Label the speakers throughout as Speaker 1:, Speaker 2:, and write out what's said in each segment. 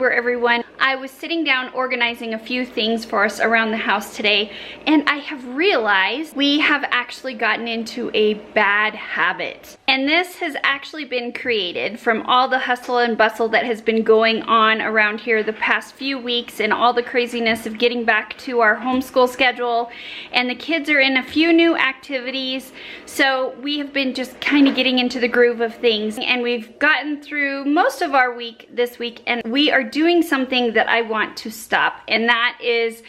Speaker 1: October, everyone. I was sitting down organizing a few things for us around the house today, and I have realized we have actually gotten into a bad habit. And this has actually been created from all the hustle and bustle that has been going on around here the past few weeks and all the craziness of getting back to our homeschool schedule. And the kids are in a few new activities, so we have been just kind of getting into the groove of things. And we've gotten through most of our week this week, and we are doing something that I want to stop, and that is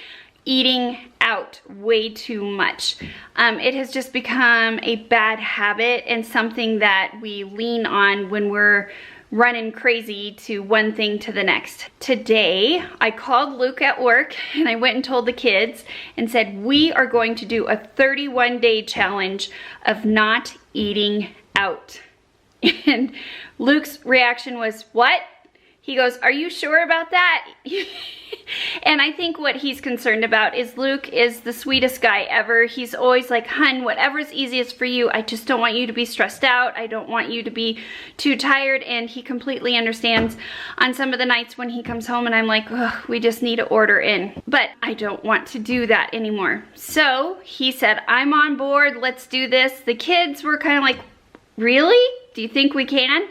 Speaker 1: eating out way too much. It has just become a bad habit and something that we lean on when we're running crazy to one thing to the next. Today, I called Luke at work and I went and told the kids and said, we are going to do a 31-day challenge of not eating out. And Luke's reaction was, what? He goes, are you sure about that? And I think what he's concerned about is Luke is the sweetest guy ever. He's always like, hun, whatever's easiest for you. I just don't want you to be stressed out. I don't want you to be too tired. And he completely understands on some of the nights when he comes home and I'm like, ugh, we just need to order in. But I don't want to do that anymore. So he said, I'm on board. Let's do this. The kids were kind of like, really? Do you think we can?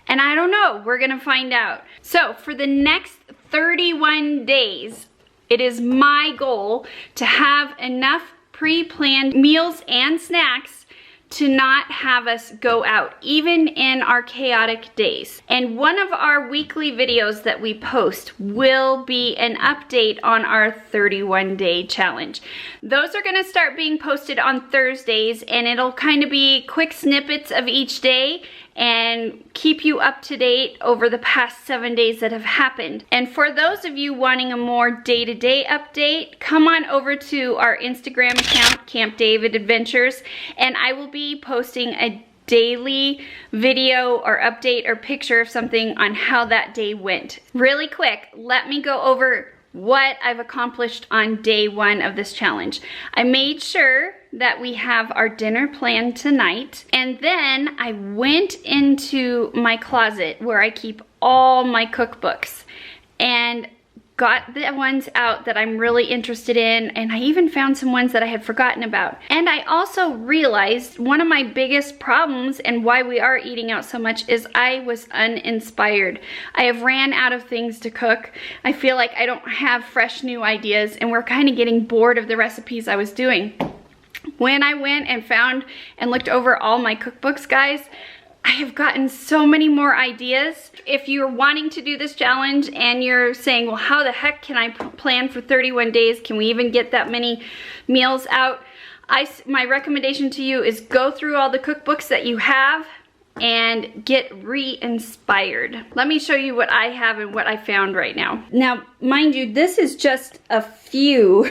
Speaker 1: And I don't know, we're gonna find out. So for the next 31 days, it is my goal to have enough pre-planned meals and snacks to not have us go out, even in our chaotic days. And one of our weekly videos that we post will be an update on our 31-day challenge. Those are gonna start being posted on Thursdays, and it'll kind of be quick snippets of each day and keep you up to date over the past 7 days that have happened. And for those of you wanting a more day-to-day update, come on over to our Instagram account, Camp David Adventures, and I will be posting a daily video or update or picture of something on how that day went. Really quick, let me go over what I've accomplished on day 1 of this challenge. I made sure that we have our dinner planned tonight, and then I went into my closet where I keep all my cookbooks and got the ones out that I'm really interested in, and I even found some ones that I had forgotten about. And I also realized one of my biggest problems and why we are eating out so much is I was uninspired. I have ran out of things to cook. I feel like I don't have fresh new ideas, and we're kind of getting bored of the recipes I was doing. When I went and found and looked over all my cookbooks, guys, I have gotten so many more ideas. If you're wanting to do this challenge and you're saying, well, how the heck can I plan for 31 days? Can we even get that many meals out? My recommendation to you is go through all the cookbooks that you have and get re-inspired. Let me show you what I have and what I found right now. Now, mind you, this is just a few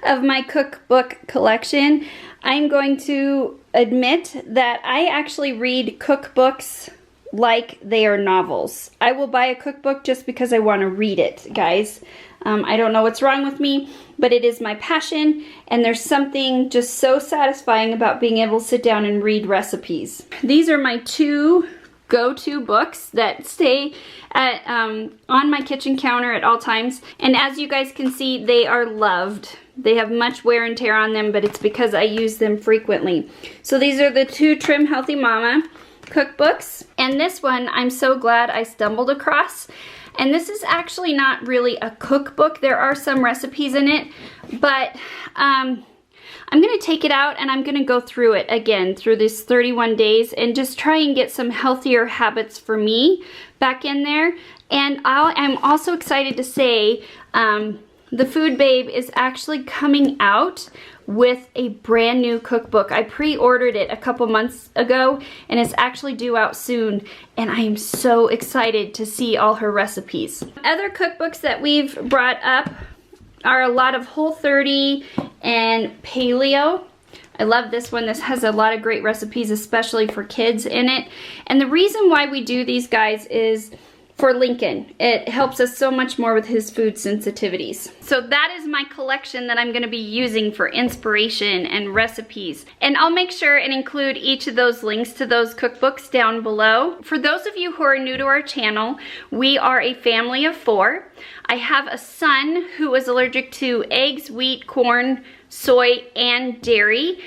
Speaker 1: of my cookbook collection. I'm going to admit that I actually read cookbooks like they are novels. I will buy a cookbook just because I want to read it, guys. I don't know what's wrong with me, but it is my passion, and there's something just so satisfying about being able to sit down and read recipes. These are my 2 go-to books that stay at, on my kitchen counter at all times, and as you guys can see, they are loved. They have much wear and tear on them, but it's because I use them frequently. So these are the 2 Trim Healthy Mama cookbooks, and this one I'm so glad I stumbled across. And this is actually not really a cookbook. There are some recipes in it, but I'm gonna take it out and I'm gonna go through it again through this 31 days and just try and get some healthier habits for me back in there. And I'm also excited to say the Food Babe is actually coming out with a brand new cookbook. I pre-ordered it a couple months ago and it's actually due out soon, and I am so excited to see all her recipes. Other cookbooks that we've brought up are a lot of Whole30 and Paleo. I love this one. This has a lot of great recipes, especially for kids in it. And the reason why we do these, guys, is for Lincoln. It helps us so much more with his food sensitivities. So that is my collection that I'm gonna be using for inspiration and recipes. And I'll make sure and include each of those links to those cookbooks down below. For those of you who are new to our channel, we are a family of 4. I have a son who is allergic to eggs, wheat, corn, soy, and dairy.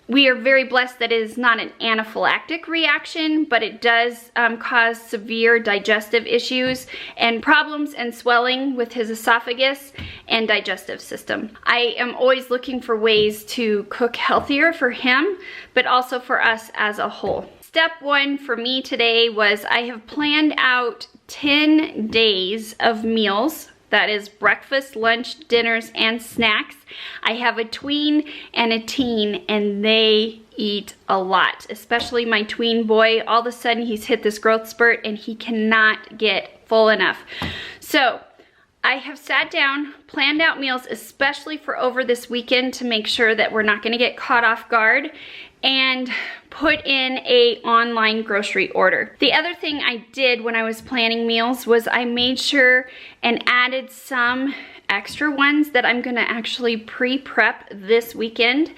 Speaker 1: We are very blessed that it is not an anaphylactic reaction, but it does cause severe digestive issues and problems and swelling with his esophagus and digestive system. I am always looking for ways to cook healthier for him, but also for us as a whole. Step 1 for me today was I have planned out 10 days of meals. That is breakfast, lunch, dinners, and snacks. I have a tween and a teen, and they eat a lot, especially my tween boy. All of a sudden, he's hit this growth spurt, and he cannot get full enough. So I have sat down, planned out meals, especially for over this weekend, to make sure that we're not gonna get caught off guard, and put in a online grocery order. The other thing I did when I was planning meals was I made sure and added some extra ones that I'm gonna actually pre-prep this weekend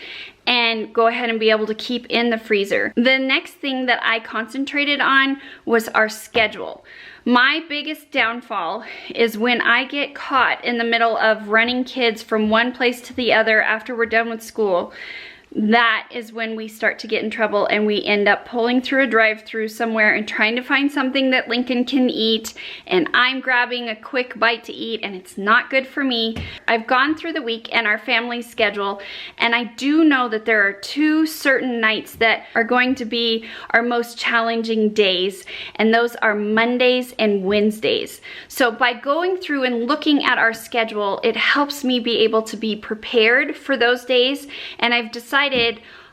Speaker 1: and go ahead and be able to keep in the freezer. The next thing that I concentrated on was our schedule. My biggest downfall is when I get caught in the middle of running kids from one place to the other after we're done with school. That is when we start to get in trouble, and we end up pulling through a drive-through somewhere and trying to find something that Lincoln can eat, and I'm grabbing a quick bite to eat, and it's not good for me. I've gone through the week and our family's schedule, and I do know that there are 2 certain nights that are going to be our most challenging days, and those are Mondays and Wednesdays. So by going through and looking at our schedule, it helps me be able to be prepared for those days, and I've decided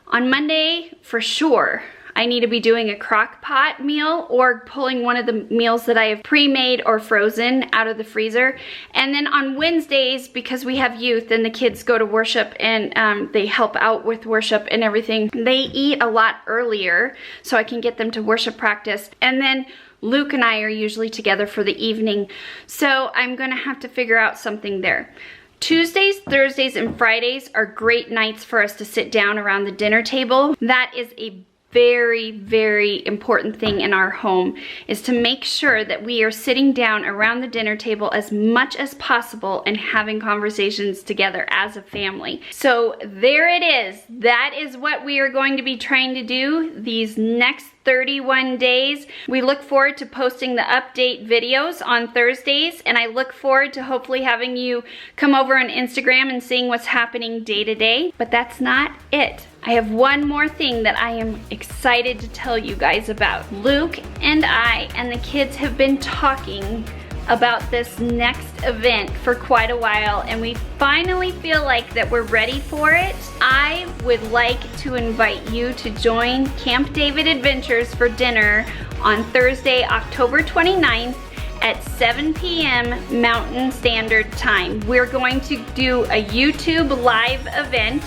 Speaker 1: on Monday for sure I need to be doing a crock pot meal or pulling one of the meals that I have pre-made or frozen out of the freezer. And then on Wednesdays, because we have youth and the kids go to worship and they help out with worship and everything, they eat a lot earlier so I can get them to worship practice. And then Luke and I are usually together for the evening, so I'm gonna have to figure out something there. Tuesdays, Thursdays, and Fridays are great nights for us to sit down around the dinner table. That is a very, very important thing in our home, is to make sure that we are sitting down around the dinner table as much as possible and having conversations together as a family. So there it is. That is what we are going to be trying to do these next 31 days. We look forward to posting the update videos on Thursdays, and I look forward to hopefully having you come over on Instagram and seeing what's happening day to day. But that's not it. I have one more thing that I am excited to tell you guys about. Luke and I and the kids have been talking about this next event for quite a while, and we finally feel like that we're ready for it. I would like to invite you to join Camp David Adventures for dinner on Thursday, October 29th at 7 p.m. Mountain Standard Time. We're going to do a YouTube live event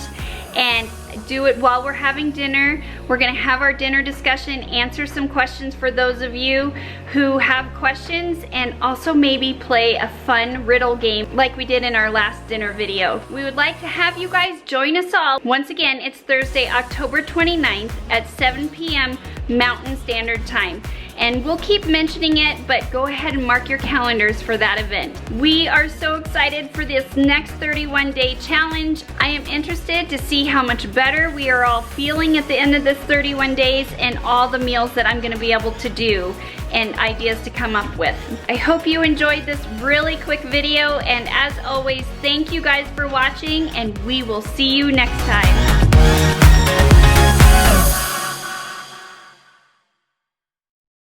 Speaker 1: and do it while we're having dinner. We're gonna have our dinner discussion, answer some questions for those of you who have questions, and also maybe play a fun riddle game like we did in our last dinner video. We would like to have you guys join us all. Once again, it's Thursday, October 29th at 7 p.m. Mountain Standard Time. And we'll keep mentioning it, but go ahead and mark your calendars for that event. We are so excited for this next 31-day challenge. I am interested to see how much better we are all feeling at the end of this 31 days and all the meals that I'm gonna be able to do and ideas to come up with. I hope you enjoyed this really quick video, and as always, thank you guys for watching, and we will see you next time.